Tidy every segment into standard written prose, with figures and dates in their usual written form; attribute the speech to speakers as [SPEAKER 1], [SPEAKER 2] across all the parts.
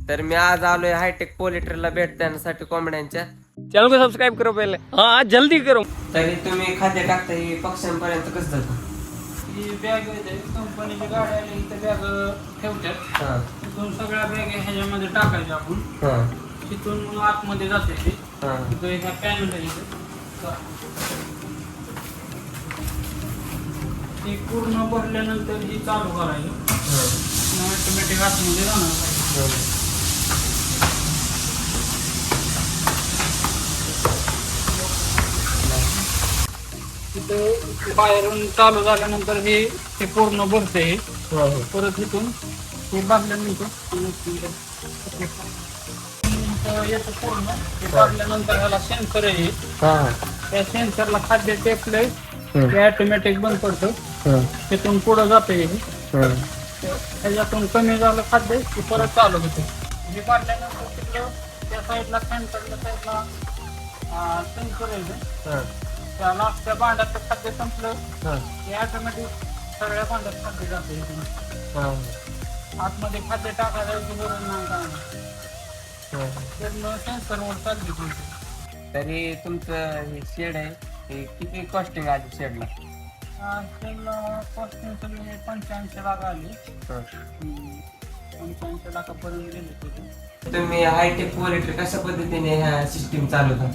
[SPEAKER 1] तर मी आज आलोय हायटेक पोल्ट्रीला भेट देण्यासाठी कोंबड्यांच्या.
[SPEAKER 2] चैनल को सब्सक्राइब करो पहले, हाँ जल्दी करो.
[SPEAKER 1] तरी तुम्ही खाद्य टाकता हे पक्ष्यांपर्यंत कसं जातं?
[SPEAKER 3] ही बॅग आहे कंपनीची गाडी आली इथं बॅग ठेवतात.
[SPEAKER 1] हां
[SPEAKER 3] तिथून सगळ्या बॅग ह्याच्यामध्ये टाकायच्या आपण.
[SPEAKER 1] हां
[SPEAKER 3] तिथून मग आतमध्ये जाते ते.
[SPEAKER 1] हां
[SPEAKER 3] तिथं ह्या पॅनल आहे इथं. ते पूर्ण भरल्यानंतर ही चालू करायचं. ऑटोमॅटिक आतमध्ये जाणार पाहिजे. तिथं बाहेरून चालू झाल्यानंतर हे पूर्ण भरते. हे परत इथून हे भरल्यानंतर येतं पूर्ण. हे भरल्यानंतर ह्याला सेन्सर आहे. त्या सेन्सरला खाद्य टेपलंय ते ऑटोमॅटिक बंद पडतं. तिथून पुढं जाते. ह्याच्यातून कमी झालं खाद्य की परत चालू होतं. हे भरल्यानंतर तिथलं त्या साईडला सेन्सरच्या साईडला सेन्सर आहे. त्या लास्टच्या भांड्याचं खाद्य संपलं की ऑटोमॅटिक सगळ्या भांड्यात खाद्य जाते. आतमध्ये खाद्य टाकायची गरज नाही काय नाही. सेन्सरवर चालली.
[SPEAKER 1] तरी तुमचं हे शेड आहे हे किती कॉस्टिंग आली शेडला?
[SPEAKER 3] कॉस्टिंग सगळे 85 लाख आले. 85 लाखापर्यंत गेले तुझे.
[SPEAKER 1] तुम्ही हायटेक पोल्ट्री कशा पद्धतीने ह्या सिस्टीम चालवता?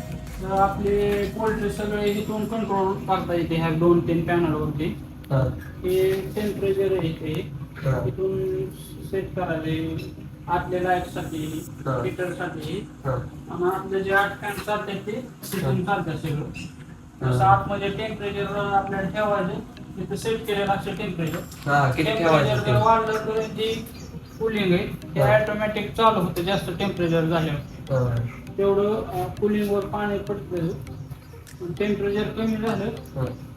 [SPEAKER 3] तर आपले पोल्ट्री सगळे इथून कंट्रोल करता येते ह्या 2-3 पॅनलवरती. हे टेम्परेचर आहे ते इथून सेट करायचे. आतल्या लाईटसाठी हीटरसाठी आणि आपले जे 8 फॅन चालतात ते तिथून चालतात सगळं. जसं आतमध्ये टेम्परेचर आपल्याला ठेवायचं तिथं सेट केलेलं असतं टेम्परेचर. टेम्परेचर जर वाढलं तर जी कूलिंग आहे ते ऑटोमॅटिक चालू होतं. जास्त टेम्परेचर झाल्यावर तेवढं कूलिंगवर पाणी पडतं. टेम्परेचर कमी झालं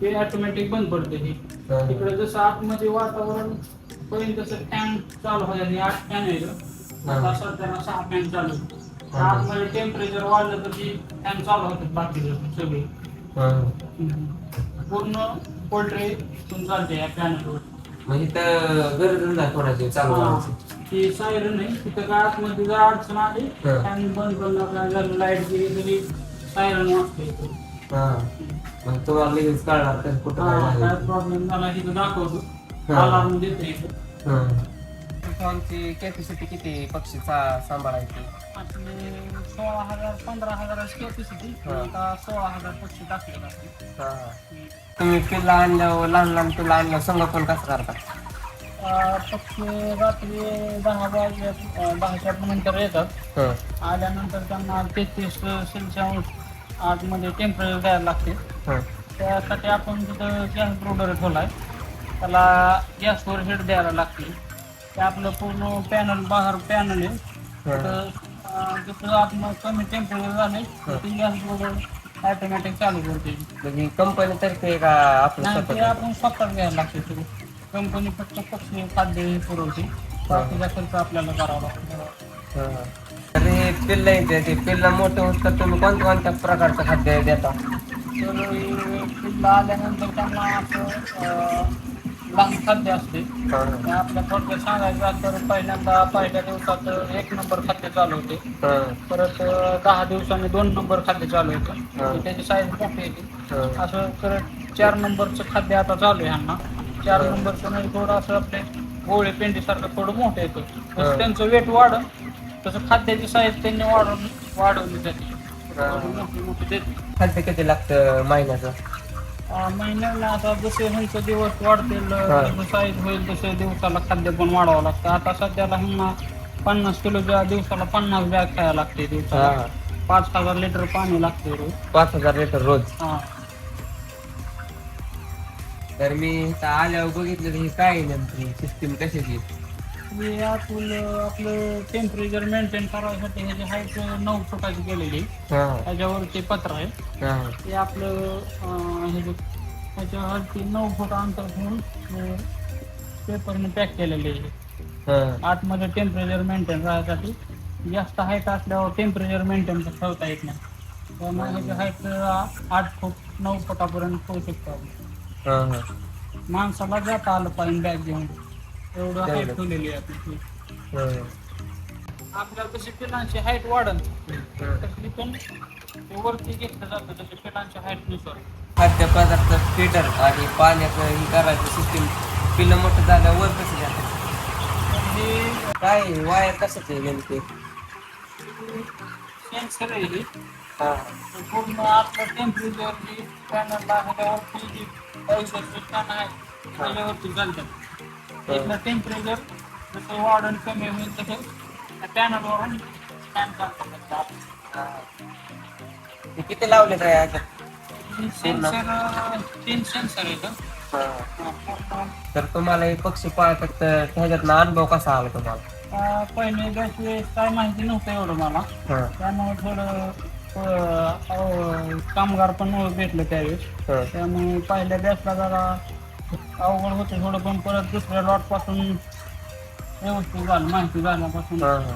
[SPEAKER 3] ते ऑटोमॅटिक बंद पडते. तिकडे जसं आतमध्ये वातावरण पर्यंत तसं फॅन चालू व्हायला 8 फॅन आहे. आता सध्याला 6 फॅन चालू. आतमध्ये टेम्परेचर वाढलं तर ती फॅन चालू होतात बाकी सगळे. पूर्ण पोल्ट्री चालते या फॅनवर.
[SPEAKER 1] म्हणजे तर गरज नाही कोणाची चालू करायची.
[SPEAKER 3] ती सायरन आहे तिथं काय आतमध्ये जर अडचण आली फॅन बंद करणं जर लाईट गेली तरी सायरन वाजते.
[SPEAKER 1] मग तुम्हाला लगेच कळणार तर कुठं
[SPEAKER 3] काय प्रॉब्लेम झाला तिथं दाखवतो. अलार्म देते इथं.
[SPEAKER 1] तुमची कॅपॅसिटी किती पक्षी सांभाळायची?
[SPEAKER 3] आपले 16,000-15,000 कॅपॅसिटी. आता 16,000 पक्षी टाकले जाते.
[SPEAKER 1] तुम्ही पिल्ला आणल्यावर लहान पिल्ला आणल्यावर संगोपन कसं करता?
[SPEAKER 3] पक्षी रात्री 10 नंतर येतात. आल्यानंतर त्यांना 33 सेल्सिअस आतमध्ये टेम्परेचर द्यायला लागते. त्यासाठी आपण तिथं गॅस ब्रोडर ठेवलाय. त्याला गॅसवर हेट द्यायला लागते. ते आपलं पूर्ण पॅनल बाहेर पॅनल आहे. तर जसं आपण कमी टेम्परेचर झाले तर ती गॅस ब्रोडर ऑटोमॅटिक चालू करते.
[SPEAKER 1] म्हणजे कंपनी तर्फे का
[SPEAKER 3] नाही ते आपण स्वतःच घ्यायला लागते. सगळं कंपनी फक्त पक्षी खाद्य पुरवते. बाकीचा खर्च आपल्याला करावा लागतो.
[SPEAKER 1] तर हे पिल्ला येते ते पिल्ला मोठं होत तर तुम्ही कोणत्या प्रकारचं खाद्य देता?
[SPEAKER 3] तर पिल्ला आल्यानंतर त्यांना असं लहान खाद्य असते. आपल्या थोडक्यात सांगायचं तर पहिल्या दिवसात 1 नंबर खाद्य चालू होते. परत 10 दिवसांनी 2 नंबर खाद्य चालू होतं. त्याची साईज मोठी येते. असं करत 4 नंबरचं खाद्य आता चालू आहे ह्यांना. 4 नंबरचं म्हणजे थोडं असं आपले गोळे पेंडीसारखं थोडं मोठं येतं. जसं त्यांचं वेट वाढ तसं खाद्याची साईज त्यांनी वाढवली जाते. मोठी देते.
[SPEAKER 1] खाद्य किती लागतं महिन्याचं?
[SPEAKER 3] महिन्याला आता जसे ह्यांचे दिवस वाढतील साईज होईल तसे दिवसाला खाद्य पण वाढावं लागतं. आता सध्याला ह्यांना 50 किलोच्या दिवसाला 50 बॅग खायला लागते. दिवसाला 5,000 लिटर पाणी लागते रोज.
[SPEAKER 1] 5,000 लिटर रोज? तर मी आल्यावर बघितलं हे काय नेमकी सिस्टीम कशाची?
[SPEAKER 3] आपलं टेम्परेचर मेंटेन करायसाठी ह्याची हाईट 9 फुटाची केलेली. ह्याच्यावरती पत्र आहे. ते आपलं ह्याच्यावरती 9 फूट अंतर घेऊन पेपरने पॅक केलेले आहे. आतमध्ये टेम्परेचर मेंटेन राहण्यासाठी. जास्त हाईट असल्यावर टेम्परेचर मेंटेन ठेवता येत नाही. त्यामुळे ह्याची हाईट 8 फूट 9 फुटापर्यंत ठेवू शकतो आपण. माणसाला जाता आलं पाहिजे बॅग घेऊन एवढं हाईट ठेवलेली आहे आपली. आपल्याला तशी पिलांची हाईट वाढन तशी पण ते वरती घेतलं जातं तशी पिलांची हाईट नुसार.
[SPEAKER 1] खाद्यपदार्थ फिटर आणि पाण्याचं ही करायचं सिस्टीम पिल्लं मोठं झाल्यावर वर कसं जातं
[SPEAKER 3] पण हे
[SPEAKER 1] काय वायर कशाच आहे नेमके?
[SPEAKER 3] सेन्सर आहे हे.
[SPEAKER 1] हा
[SPEAKER 3] ते पूर्ण आपलं टेम्परेचर जी पॅनलला ह्याच्यावरती जी पावसाची पॅन आहे त्याच्यावरती चालतात. त्यातलं टेम्परेचर जसं वाढून कमी होईल तसं त्या पॅनलवरून फॅन चालतात.
[SPEAKER 1] हा. ते किती लावले काय आता?
[SPEAKER 3] सेन्सर 3 सेन्सर आहेत.
[SPEAKER 1] हा.
[SPEAKER 3] पूर्ण
[SPEAKER 1] तर तुम्हाला हे पक्षी पाळतात तर ह्याच्यात अनुभव कसा आला तुम्हाला?
[SPEAKER 3] पहिले जसे काय माहिती नव्हतं एवढं मला.
[SPEAKER 1] हा.
[SPEAKER 3] त्यामुळे थोडं कामगार पण भेटलं त्यावेळेस.
[SPEAKER 1] हा.
[SPEAKER 3] त्यामुळे पहिल्या बॅचला जरा अवघड होतं थोडं, पण परत दुसऱ्या लॉटपासून व्यवस्थित झालं. माहिती झाल्यापासून
[SPEAKER 1] हा, हा.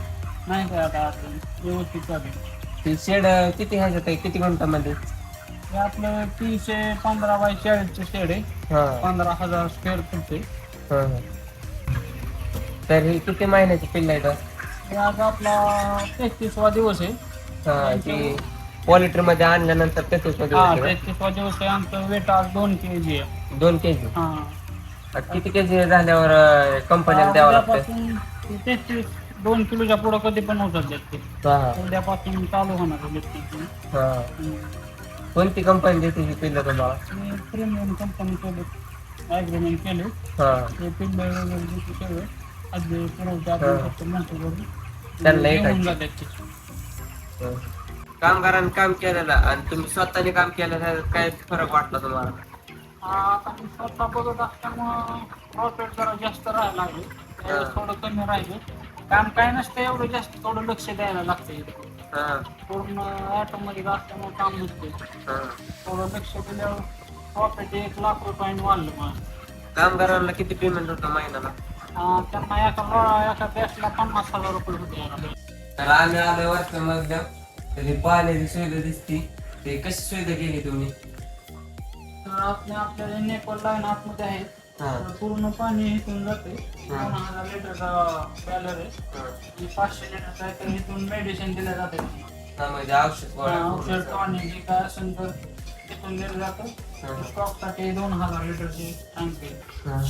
[SPEAKER 3] नाही काय आता अडचण, व्यवस्थित चालेल.
[SPEAKER 1] ते शेड किती ह्याच्यात आहे, किती गुंठामध्ये?
[SPEAKER 3] हे आपलं 315 बाय 40 शेड आहे.
[SPEAKER 1] हा.
[SPEAKER 3] 15,000 स्क्वेअर फूट आहे.
[SPEAKER 1] हा, हा. तर हे किती महिन्याची पिल्ल आहे?
[SPEAKER 3] हे आज आपला 33वा दिवस आहे.
[SPEAKER 1] हा, ती पॉलिट्रीमध्ये आणल्यानंतर त्याच
[SPEAKER 3] हा 33वा दिवस आहे. आमचं वेट आज 2 kg आहे.
[SPEAKER 1] 2 kg.
[SPEAKER 3] हा,
[SPEAKER 1] किती kg झाल्यावर कंपनीला द्यावं लागतं?
[SPEAKER 3] उद्यापासून 2 किलोच्या पुढं कधी पण उचलतात ते.
[SPEAKER 1] हा,
[SPEAKER 3] उद्यापासून चालू होणार आहे lifting.
[SPEAKER 1] हा. कोणती कंपनी देते ही पिल्ल तुम्हाला?
[SPEAKER 3] मी प्रीमियम कंपनीसोबत ॲग्रीमेंट केले.
[SPEAKER 1] हा.
[SPEAKER 3] ते पिल्लं वगैरे देते सगळं आधी पुरवठा
[SPEAKER 1] हा.
[SPEAKER 3] आपण फक्त म्हणतो करून
[SPEAKER 1] त्यांना
[SPEAKER 3] घेऊन
[SPEAKER 1] एकाची.
[SPEAKER 3] जातात ते.
[SPEAKER 1] कामगारांनी काम केलेलं आणि तुम्ही स्वतःने काम केलेलं काय फरक वाटला तुम्हाला?
[SPEAKER 3] आता मी स्वतः बघत असल्यामुळं प्रॉफिट जरा जास्त राहायला लागले. त्यावेळेस थोडं कमी राहिलं. काम काय नसतं एवढं जास्त, थोडं लक्ष द्यायला लागतं इथे.
[SPEAKER 1] हा,
[SPEAKER 3] पूर्ण ऑटोमॅटिक असल्यामुळे काम नसते.
[SPEAKER 1] हा.
[SPEAKER 3] थोडं लक्ष दिल्यावर प्रॉफिट 1 लाख रुपयांनी वाढलं मला.
[SPEAKER 1] कामगारांना किती पेमेंट होतं महिन्याला?
[SPEAKER 3] त्यांना एका बॅचला 50,000 रुपये होते याला.
[SPEAKER 1] तर आम्ही आलो वरच्या मजल्यावर, तरी पाण्याची सुविधा दिसती. ते कशी सुविधा केली तुम्ही?
[SPEAKER 3] तर आपल्याला नेपाळ लाईन आतमध्ये आहे.
[SPEAKER 1] हा.
[SPEAKER 3] तर पूर्ण पाणी इथून जाते. 2,000 लिटरचा बॅलर आहे. ही 500 लिटरचा आहे. तर इथून मेडिसिन दिलं जाते.
[SPEAKER 1] हा, म्हणजे औषध गोळ्या
[SPEAKER 3] औषध
[SPEAKER 1] पूर्ण.
[SPEAKER 3] पाणी जे काय असेल तर तिथून दिलं जातं. स्टॉकसाठी 2,000 लिटरची टँक आहे.
[SPEAKER 1] हा.